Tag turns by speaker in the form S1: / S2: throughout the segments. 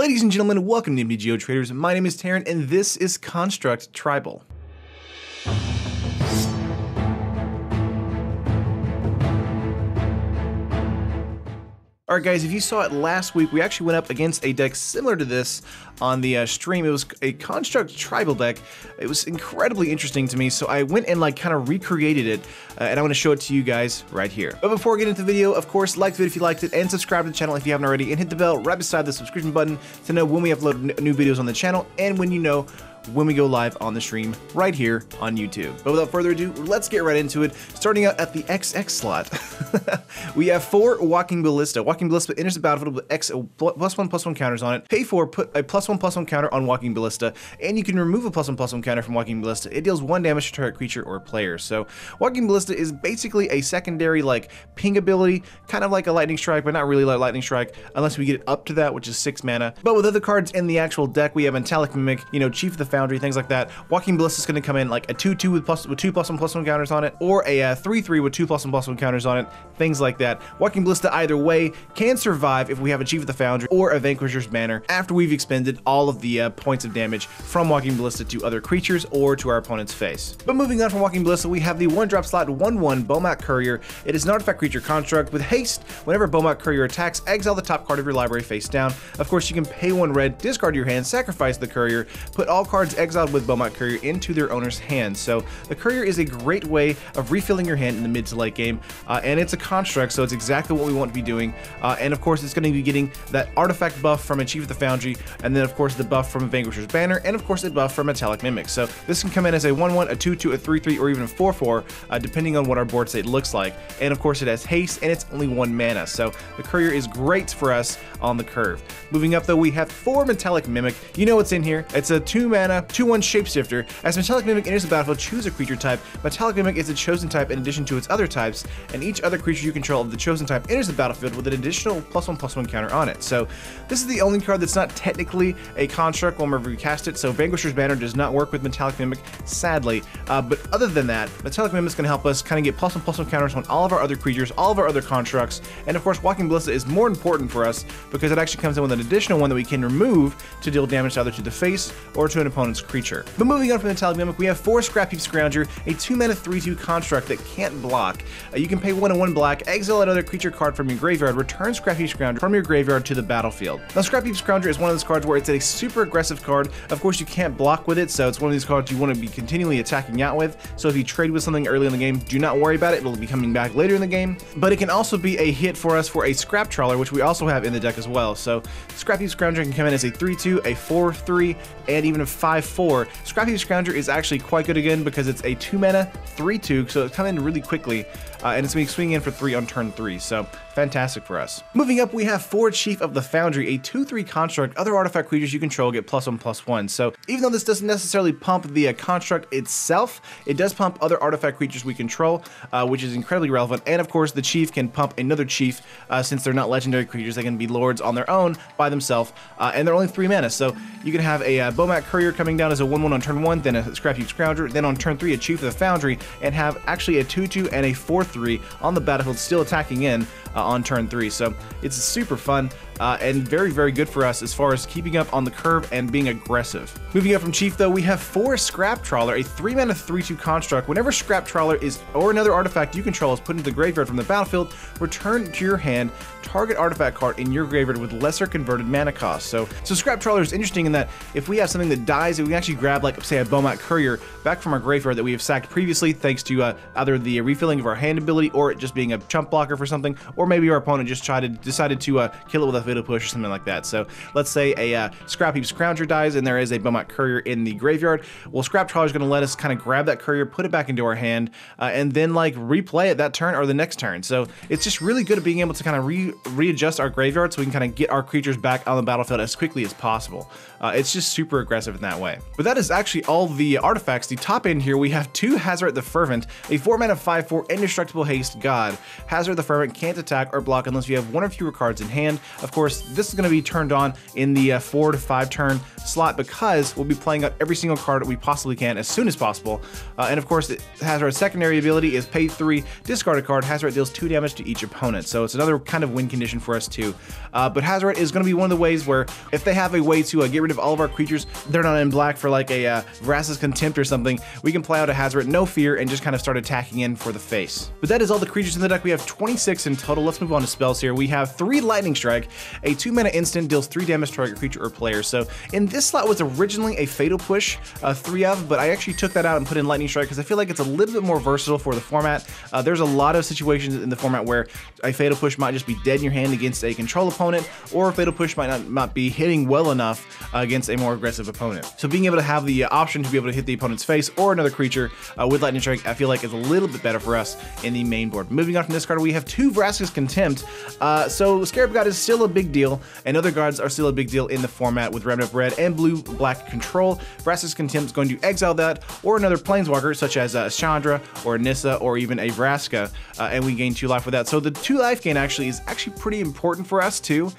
S1: Ladies and gentlemen, welcome to MTG Traders. My name is Taryn, and this is Construct Tribal. Alright guys, if you saw it last week, we actually went up against a deck similar to this on the stream. It was a Construct Tribal deck. It was incredibly interesting to me, so I went and kind of recreated it, and I want to show it to you guys right here. But before we get into the video, of course, like the video if you liked it, and subscribe to the channel if you haven't already, and hit the bell right beside the subscription button to know when we upload new videos on the channel, and when you know when we go live on the stream right here on YouTube. But without further ado, let's get right into it. Starting out at the XX slot, we have 4 Walking Ballista. Walking Ballista enters the battlefield with +1/+1 counters on it. Pay 4, put a +1/+1 counter on Walking Ballista, and you can remove a +1/+1 counter from Walking Ballista. It deals 1 damage to target creature or player. So Walking Ballista is basically a secondary ping ability, kind of like a Lightning Strike, but not really like Lightning Strike, unless we get it up to that, which is 6 mana. But with other cards in the actual deck, we have Metallic Mimic, Chief of the Foundry, things like that. Walking Ballista is going to come in like a 2/2 with 2 +1/+1 counters on it, or a 3/3 with 2 +1/+1 counters on it, things like that. Walking Ballista either way can survive if we have a Chief of the Foundry or a Vanquisher's Banner after we've expended all of the points of damage from Walking Ballista to other creatures or to our opponent's face. But moving on from Walking Ballista, we have the 1-drop slot 1/1 Bomat Courier. It is an artifact creature construct with haste. Whenever Bomat Courier attacks, exile the top card of your library face down. Of course, you can pay 1 red, discard your hand, sacrifice the Courier, put all cards exiled with Bomat Courier into their owner's hands. So the Courier is a great way of refilling your hand in the mid to late game, and it's a construct, so it's exactly what we want to be doing. And of course, it's going to be getting that artifact buff from a Chief of the Foundry, and then of course the buff from a Vanquisher's Banner, and of course a buff from Metallic Mimic. So this can come in as a 1/1, a 2/2, a 3/3, or even a 4/4, depending on what our board state looks like. And of course, it has haste, and it's only 1 mana. So the Courier is great for us on the curve. Moving up though, we have 4 Metallic Mimic. You know what's in here. It's a 2 mana, 2/1 Shapeshifter. As Metallic Mimic enters the battlefield, choose a creature type. Metallic Mimic is a chosen type in addition to its other types, and each other creature you control of the chosen type enters the battlefield with an additional +1/+1 counter on it. So this is the only card that's not technically a construct whenever we cast it, so Vanquisher's Banner does not work with Metallic Mimic, sadly. But other than that, Metallic Mimic is going to help us kind of get +1/+1 counters on all of our other creatures, all of our other constructs, and of course Walking Ballista is more important for us because it actually comes in with an additional one that we can remove to deal damage either to the face or to an opponent's creature. But moving on from Metallic Mimic, we have 4 Scrap Heap Scrounger, a 2 mana 3/2 construct that can't block. You can pay 1 and 1 black, exile another creature card from your graveyard, return Scrap Heap Scrounger from your graveyard to the battlefield. Now Scrap Heap Scrounger is one of those cards where it's a super aggressive card. Of course you can't block with it, so it's one of these cards you want to be continually attacking out with. So if you trade with something early in the game, do not worry about it, it'll be coming back later in the game. But it can also be a hit for us for a Scrap Trawler, which we also have in the deck as well. So Scrap Heap Scrounger can come in as a 3/2, a 4/3, and even a 5/4. Scrap Heap Scrounger is actually quite good again because it's a 2 mana 3/2, so it's coming in really quickly, and it's going to be swinging in for 3 on turn 3, so fantastic for us. Moving up, we have 4 Chief of the Foundry, a 2/3 construct. Other artifact creatures you control get +1/+1. So even though this doesn't necessarily pump the construct itself, it does pump other artifact creatures we control, which is incredibly relevant. And of course, the Chief can pump another Chief, since they're not legendary creatures. They can be lords on their own by themselves, and they're only 3 mana. So you can have a Bomat Courier coming down as a 1/1 on turn 1, then a Scrap Heap Scrounger, then on turn 3 a Chief of the Foundry, and have actually a 2/2 and a 4/3 on the battlefield, still attacking in on turn 3. So it's super fun and very, very good for us as far as keeping up on the curve and being aggressive. Moving up from Chief though, we have 4 Scrap Trawler, a 3 mana 3/2 construct. Whenever Scrap Trawler is or another artifact you control is put into the graveyard from the battlefield, return to your hand target artifact card in your graveyard with lesser converted mana cost. So Scrap Trawler is interesting in that if we have something that dies, we can actually grab, like say a Bomat Courier back from our graveyard that we have sacked previously thanks to either the refilling of our hand ability or it just being a chump blocker for something, or maybe our opponent just decided to kill it with a Fatal Push or something like that. So let's say a Scrap Heap Scrounger dies and there is a Bomat Courier in the graveyard. Well, Scrap Trawler is going to let us kind of grab that Courier, put it back into our hand, and then replay it that turn or the next turn. So it's just really good at being able to kind of readjust our graveyard so we can kind of get our creatures back on the battlefield as quickly as possible. It's just super aggressive in that way. But that is actually all the artifacts. The top end here, we have 2 Hazard the Fervent, a 4 mana 5/4 indestructible haste god. Hazard the Fervent can't attack or block unless you have 1 or fewer cards in hand. Of Of course, this is going to be turned on in the 4 to 5 turn slot because we'll be playing out every single card that we possibly can as soon as possible. And of course, Hazoret's secondary ability is pay 3, discard a card. Hazoret deals 2 damage to each opponent, so it's another kind of win condition for us too. But Hazoret is going to be one of the ways where if they have a way to get rid of all of our creatures, they're not in black for like a Vraska's Contempt or something, we can play out a Hazoret no fear and just kind of start attacking in for the face. But that is all the creatures in the deck. We have 26 in total. Let's move on to spells here. We have 3 Lightning Strike, a 2-mana instant, deals 3 damage to target creature or player. So in this slot was originally a Fatal Push 3 of, but I actually took that out and put in Lightning Strike because I feel like it's a little bit more versatile for the format. There's a lot of situations in the format where a Fatal Push might just be dead in your hand against a control opponent, or a Fatal Push might not be hitting well enough against a more aggressive opponent. So being able to have the option to be able to hit the opponent's face or another creature with Lightning Strike, I feel like is a little bit better for us in the main board. Moving on from this card, we have 2 Vraska's Contempt. So Scarab God is still a big deal, and other gods are still a big deal in the format with Remnant Red and Blue-Black control. Vraska's Contempt is going to exile that or another Planeswalker such as Chandra or Nissa or even a Vraska, and we gain 2 life with that. So the 2 life gain actually is pretty important for us too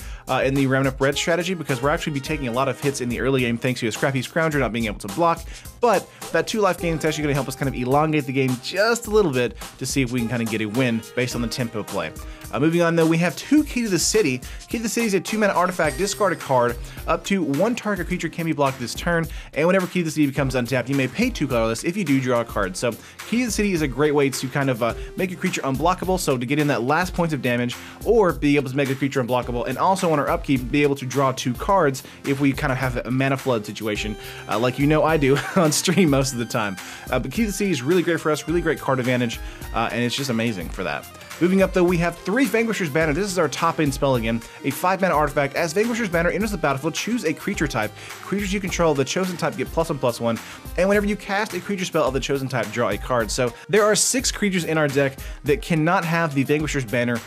S1: in the Remnant Red strategy, because we're actually be taking a lot of hits in the early game thanks to a Scrappy Scrounger not being able to block. But that 2 life gain is actually going to help us kind of elongate the game just a little bit to see if we can kind of get a win based on the tempo play. Moving on though, we have 2 Key to the City. Key to the City is a 2-mana artifact. Discard a card. Up to 1 target creature can be blocked this turn, and whenever Key to the City becomes untapped, you may pay 2 colorless. If you do, draw a card. So Key to the City is a great way to kind of make a creature unblockable, so to get in that last point of damage, or be able to make a creature unblockable, and also on our upkeep, be able to draw 2 cards if we kind of have a mana flood situation, like you know I do on stream most of the time. But Key to the City is really great for us, really great card advantage, and it's just amazing for that. Moving up though, we have 3 Vanquisher's Banner. This is our top end spell again, a 5-mana artifact. As Vanquisher's Banner enters the battlefield, choose a creature type. Creatures you control of the chosen type get +1/+1, and whenever you cast a creature spell of the chosen type, draw a card. So there are 6 creatures in our deck that cannot have the Vanquisher's Banner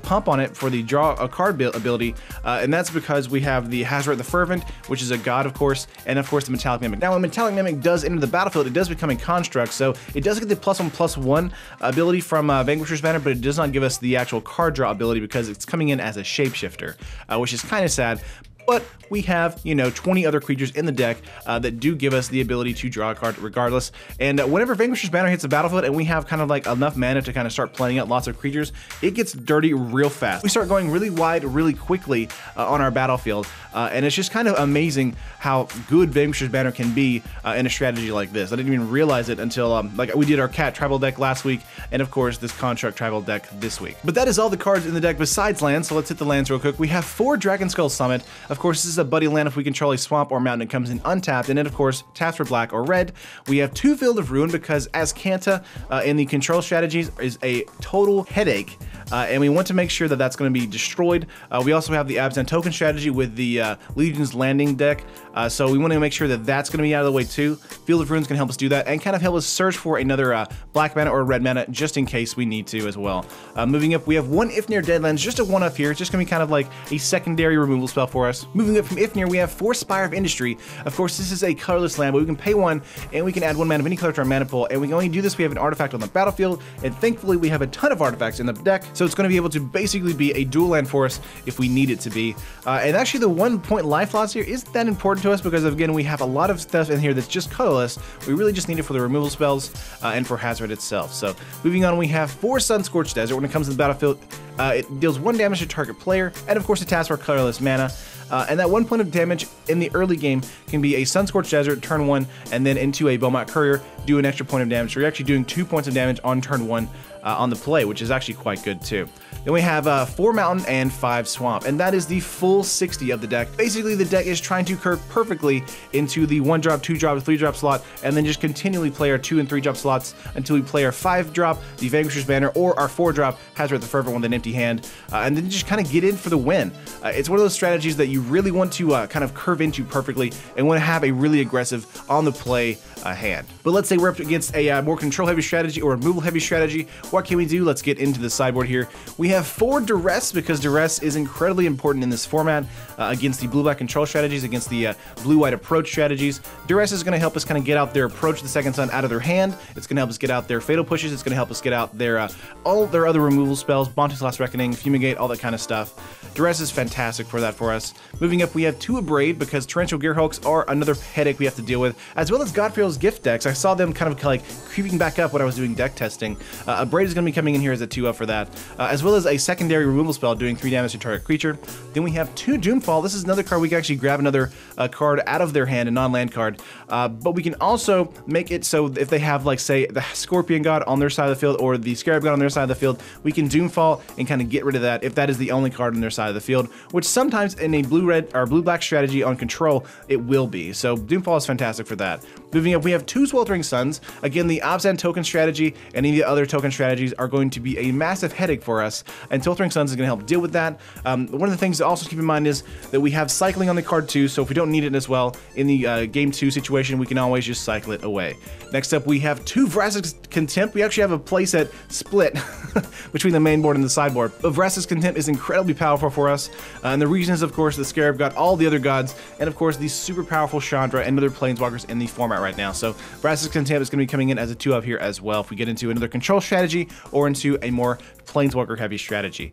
S1: pump on it for the draw a card ability, and that's because we have the Hazoret the Fervent, which is a god of course, and of course the Metallic Mimic. Now when Metallic Mimic does enter the battlefield, it does become a construct, so it does get the +1/+1 ability from Vanquisher's Banner, but it does not give us the actual card draw ability because it's coming in as a shapeshifter, which is kind of sad. But we have, 20 other creatures in the deck that do give us the ability to draw a card regardless. And whenever Vanquisher's Banner hits the battlefield and we have kind of like enough mana to kind of start playing out lots of creatures, it gets dirty real fast. We start going really wide really quickly on our battlefield. And it's just kind of amazing how good Vanquisher's Banner can be in a strategy like this. I didn't even realize it until like we did our Cat Tribal deck last week, and of course this Construct Tribal deck this week. But that is all the cards in the deck besides lands, so let's hit the lands real quick. We have 4 Dragonskull Summit. Of course, this is a buddy land if we control a swamp or mountain. It comes in untapped, and then of course taps for black or red. We have 2 Field of Ruin because as Kanta in the control strategies is a total headache, and we want to make sure that that's going to be destroyed. We also have the Absent Token strategy with the Legion's Landing deck, so we want to make sure that that's going to be out of the way too. Field of Ruins can help us do that and kind of help us search for another black mana or red mana just in case we need to as well. Moving up, we have 1 Ifnir Deadlands, just a 1-up here. It's just going to be kind of like a secondary removal spell for us. Moving up from Ifnir, we have 4 Spire of Industry. Of course, this is a colorless land, but we can pay 1 and we can add 1 mana of any color to our mana pool, and we can only do this if we have an artifact on the battlefield, and thankfully we have a ton of artifacts in the deck, so it's going to be able to basically be a dual land for us if we need it to be. And actually the 1-point life loss here isn't that important to us because again we have a lot of stuff in here that's just colorless. We really just need it for the removal spells and for Hazoret itself. So moving on, we have 4 Sunscorched Desert. When it comes to the battlefield, it deals 1 damage to target player, and of course it taps for colorless mana. And that 1 point of damage in the early game can be a Sunscorched Desert turn 1, and then into a Beaumont Courier, do an extra point of damage. So you're actually doing 2 points of damage on turn 1 on the play, which is actually quite good too. Then we have 4 Mountain and 5 Swamp, and that is the full 60 of the deck. Basically, the deck is trying to curve perfectly into the 1-drop, 2-drop, 3-drop slot, and then just continually play our 2- and 3-drop slots until we play our 5-drop, the Vanquisher's Banner, or our 4-drop, Hazoret the Fervent with an empty hand, and then just kind of get in for the win. It's one of those strategies that you really want to kind of curve into perfectly and want to have a really aggressive on the play hand. But let's say we're up against a more control heavy strategy or removal heavy strategy. What can we do? Let's get into the sideboard here. We have 4 Duress, because Duress is incredibly important in this format against the blue-black control strategies, against the blue-white approach strategies. Duress is going to help us kind of get out their approach to the second sun out of their hand. It's going to help us get out their fatal pushes. It's going to help us get out their all their other removal spells, Bonte's Last Reckoning, Fumigate, all that kind of stuff. Duress is fantastic for that for us. Moving up, we have 2 Abrade, because Torrential Gearhulks are another headache we have to deal with, as well as Godfrey's Gift decks. I saw them kind of like creeping back up when I was doing deck testing. Abrade is going to be coming in here as a 2-up for that, as well as a secondary removal spell doing 3 damage to target creature. Then we have 2 Doomfall. This is another card we can actually grab another card out of their hand, a non-land card, but we can also make it so if they have, like, say, the Scorpion God on their side of the field or the Scarab God on their side of the field, we can Doomfall and kind of get rid of that if that is the only card on their side of the field, which sometimes in a blue-red or blue-black strategy on control, it will be. So Doomfall is fantastic for that. Moving up, we have 2 Sweltering Suns. Again, the Abzan token strategy and any of the other token strategies are going to be a massive headache for us, and Sweltering Suns is going to help deal with that. One of the things to also keep in mind is that we have cycling on the card too, so if we don't need it as well in the game 2 situation, we can always just cycle it away. Next up, we have 2 Vraska's Contempt. We actually have a playset split between the main board and the sideboard, but Vraska's Contempt is incredibly powerful for us, and the reason is, of course, the Scarab got all the other gods, and of course, the super powerful Chandra and other planeswalkers in the format right now. So Vraska's Contempt is going to be coming in as a 2-up here as well if we get into another control strategy or into a more planeswalker heavy strategy.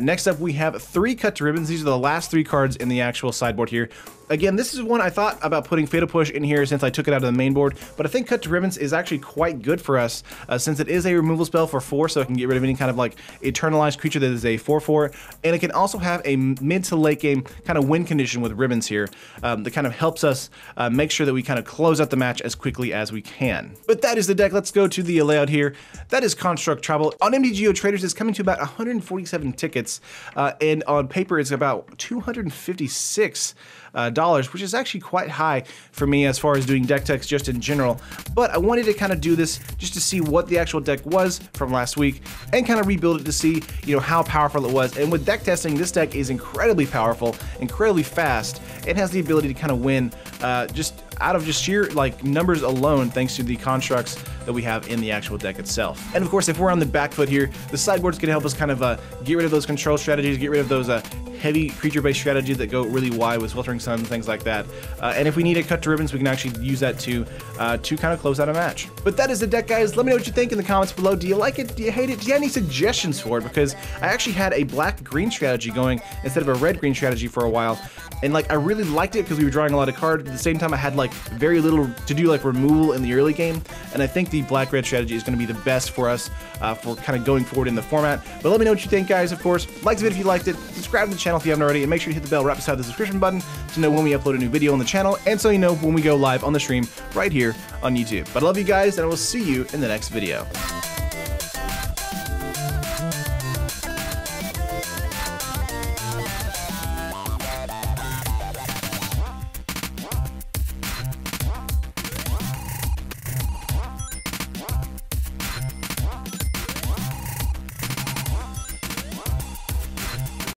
S1: Next up, we have 3 Cut to Ribbons. These are the last 3 cards in the actual sideboard here. Again, this is one I thought about putting Fatal Push in here since I took it out of the main board, but I think Cut to Ribbons is actually quite good for us since it is a removal spell for 4, so I can get rid of any kind of like eternalized creature that is a 4/4, and it can also have a mid to late game kind of win condition with Ribbons here that kind of helps us make sure that we kind of close out the match as quickly as we can. But that is the deck. Let's go to the layout here. That is Construct Tribal. On MTGO Traders, it's coming to about 147 tickets, and on paper it's about $256. Which is actually quite high for me as far as doing deck techs just in general, but I wanted to kind of do this just to see what the actual deck was from last week and kind of rebuild it to see, you know, how powerful it was. And with deck testing, this deck is incredibly powerful, incredibly fast. It has the ability to kind of win just out of just sheer like numbers alone, thanks to the constructs that we have in the actual deck itself. And of course, if we're on the back foot here, the sideboard's gonna help us kind of get rid of those control strategies, get rid of those heavy creature-based strategies that go really wide with Sweltering Sun and things like that. And if we need a Cut to Ribbons, we can actually use that to kind of close out a match. But that is the deck, guys. Let me know what you think in the comments below. Do you like it? Do you hate it? Do you have any suggestions for it? Because I actually had a black-green strategy going instead of a red-green strategy for a while. And like, I really liked it because we were drawing a lot of cards. At the same time, I had like very little to do like removal in the early game. And I think the black-red strategy is going to be the best for us for kind of going forward in the format. But let me know what you think, guys. Of course, like the video if you liked it, subscribe to the channel if you haven't already, and make sure you hit the bell right beside the subscription button to know when we upload a new video on the channel, and so you know when we go live on the stream right here on YouTube. But I love you guys, and I will see you in the next video.